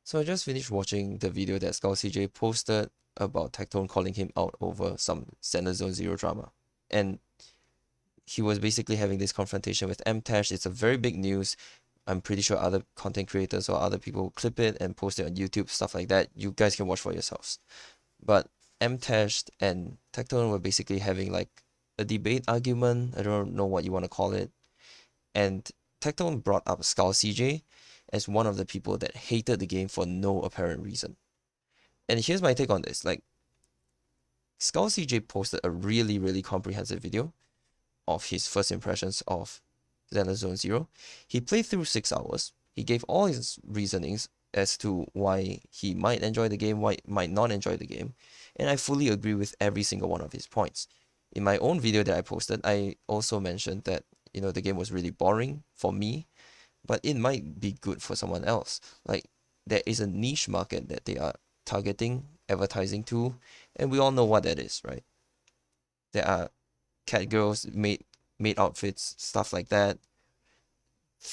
So I just finished watching the video that SkullCJay posted about Tectone calling him out over some Zenless Zone Zero drama. And he was basically having this confrontation with MTash. It's a very big news. I'm pretty sure other content creators or other people clip it and post it on YouTube, stuff like that. You guys can watch for yourselves. But MTash and Tectone were basically having like a debate argument. I don't know what you want to call it. And Tectone brought up SkullCJay as one of the people that hated the game for no apparent reason. And here's my take on this. Like, SkullCJay posted a really comprehensive video of his first impressions of Zenless Zone Zero. He played through 6 hours. He gave all his reasonings as to why he might enjoy the game, why he might not enjoy the game. And I fully agree with every single one of his points. In my own video that I posted, I also mentioned that, the game was really boring for me, but it might be good for someone else. Like, there is a niche market that they are targeting, advertising to, and we all know what that is, right? There are cat girls, maid outfits, stuff like that.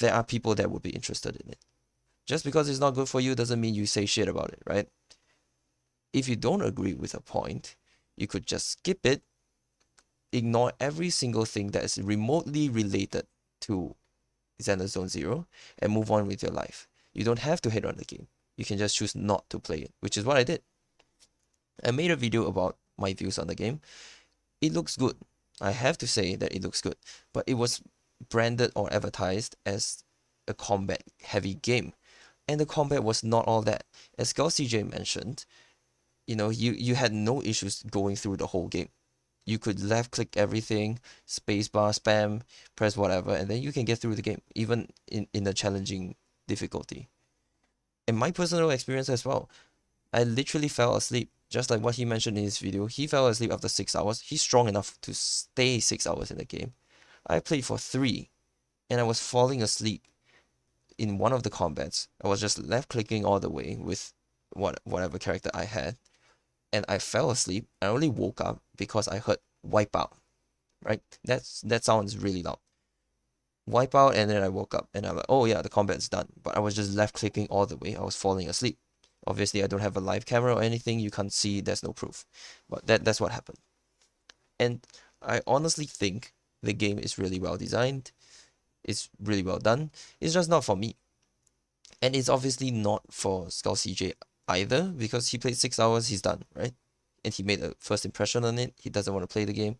There are people that would be interested in it. Just because it's not good for you doesn't mean you say shit about it, right? If you don't agree with a point, you could just skip it, ignore every single thing that is remotely related to Zenless Zone Zero, and move on with your life. You don't have to hate on the game. You can just choose not to play it, which is what I did. I made a video about my views on the game. It looks good. I have to say that it looks good, but it was branded or advertised as a combat heavy game, and the combat was not all that. As SkullCJay mentioned, you had no issues going through the whole game. You could left click everything, spacebar, spam, press whatever, and then you can get through the game, even in a challenging difficulty. In my personal experience as well, I literally fell asleep. Just like what he mentioned in his video, he fell asleep after 6 hours. He's strong enough to stay 6 hours in the game. I played for 3, and I was falling asleep in one of the combats. I was just left clicking all the way with whatever character I had, and I fell asleep. I only woke up because I heard wipeout. Right? That sounds really loud. Wipeout, and then I woke up, and I'm like, oh yeah, the combat's done. But I was just left clicking all the way. I was falling asleep. Obviously, I don't have a live camera or anything. You can't see. There's no proof. But that's what happened. And I honestly think the game is really well designed. It's really well done. It's just not for me. And it's obviously not for SkullCJay either, because he played 6 hours, he's done, right? And he made a first impression on it. He doesn't want to play the game.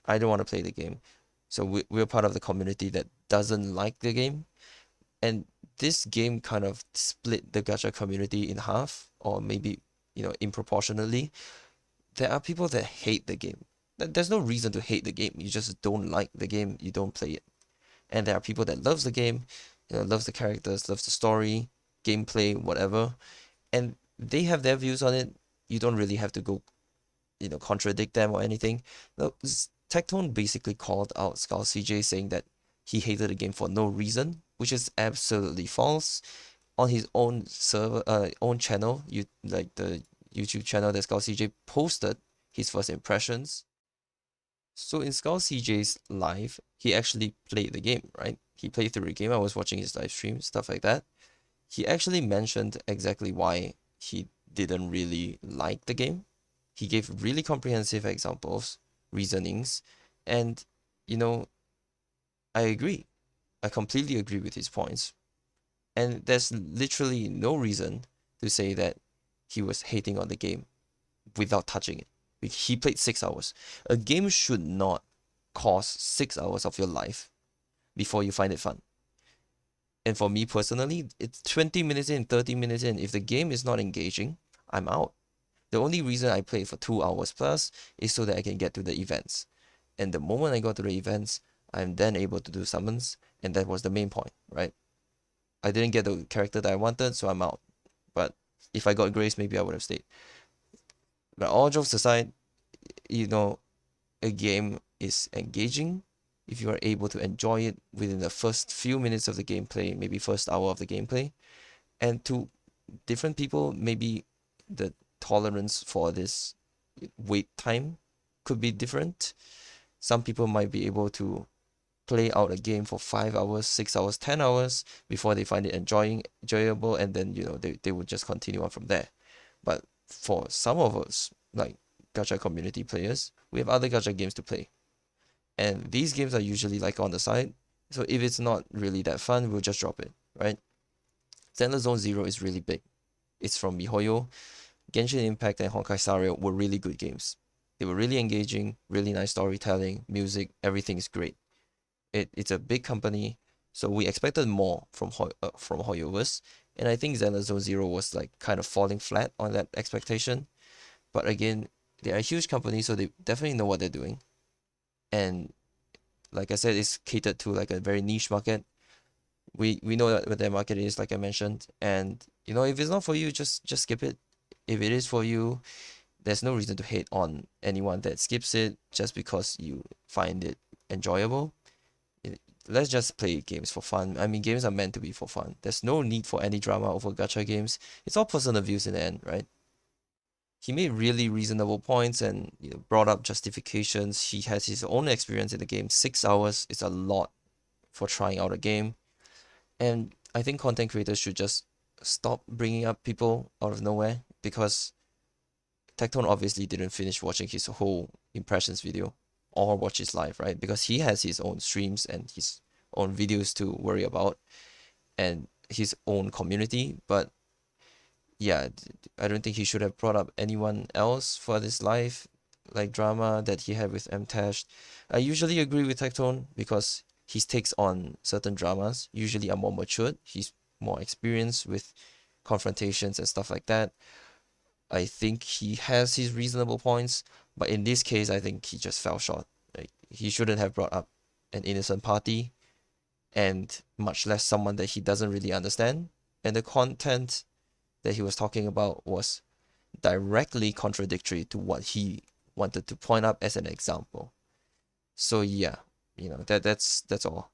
I don't want to play the game. So we're part of the community that doesn't like the game. And this game kind of split the gacha community in half, or maybe, improportionately. There are people that hate the game. There's no reason to hate the game. You just don't like the game. You don't play it. And there are people that loves the game, loves the characters, loves the story, gameplay, whatever. And they have their views on it. You don't really have to go, contradict them or anything. No, Tectone basically called out SkullCJay, saying that he hated the game for no reason, which is absolutely false. On his own server, own channel, like the YouTube channel that SkullCJay posted his first impressions. So in SkullCJay's live, he actually played the game, right? He played through the game. I was watching his live stream, stuff like that. He actually mentioned exactly why he didn't really like the game. He gave really comprehensive examples, reasonings, and, I agree. I completely agree with his points. And there's literally no reason to say that he was hating on the game without touching it. He played 6 hours. A game should not cost 6 hours of your life before you find it fun. And for me personally, it's 20 minutes in, 30 minutes in. If the game is not engaging, I'm out. The only reason I played for 2 hours plus is so that I can get to the events. And the moment I got to the events, I'm then able to do summons, and that was the main point, right? I didn't get the character that I wanted, so I'm out. But if I got Grace, maybe I would have stayed. But all jokes aside, a game is engaging if you are able to enjoy it within the first few minutes of the gameplay, maybe first hour of the gameplay. And to different people, maybe the tolerance for this wait time could be different. Some people might be able to play out a game for 5 hours, 6 hours, 10 hours before they find it enjoyable, and then they would just continue on from there. But for some of us, like gacha community players, we have other gacha games to play. And these games are usually like on the side. So if it's not really that fun, we'll just drop it, right? Zenless Zone Zero is really big. It's from Mihoyo. Genshin Impact and Honkai Star Rail were really good games. They were really engaging, really nice storytelling, music, everything is great. It's a big company, so we expected more from Hoyoverse, and I think Zenless Zone Zero was like kind of falling flat on that expectation. But again, they are a huge company, so they definitely know what they're doing. And like I said, it's catered to like a very niche market. We know that what their market is, like I mentioned, and if it's not for you, just skip it. If it is for you, there's no reason to hate on anyone that skips it just because you find it enjoyable. Let's just play games for fun. I mean, games are meant to be for fun. There's no need for any drama over gacha games. It's all personal views in the end, right? He made really reasonable points and brought up justifications. He has his own experience in the game. 6 hours is a lot for trying out a game. And I think content creators should just stop bringing up people out of nowhere, because Tectone obviously didn't finish watching his whole impressions video or watch his live, right? Because he has his own streams and his own videos to worry about and his own community. But yeah, I don't think he should have brought up anyone else for this live like drama that he had with MTash. I usually agree with Tectone because his takes on certain dramas usually are more matured. He's more experienced with confrontations and stuff like that. I think he has his reasonable points, but in this case, I think he just fell short. Like, he shouldn't have brought up an innocent party, and much less someone that he doesn't really understand. And the content that he was talking about was directly contradictory to what he wanted to point up as an example. So yeah, that's all.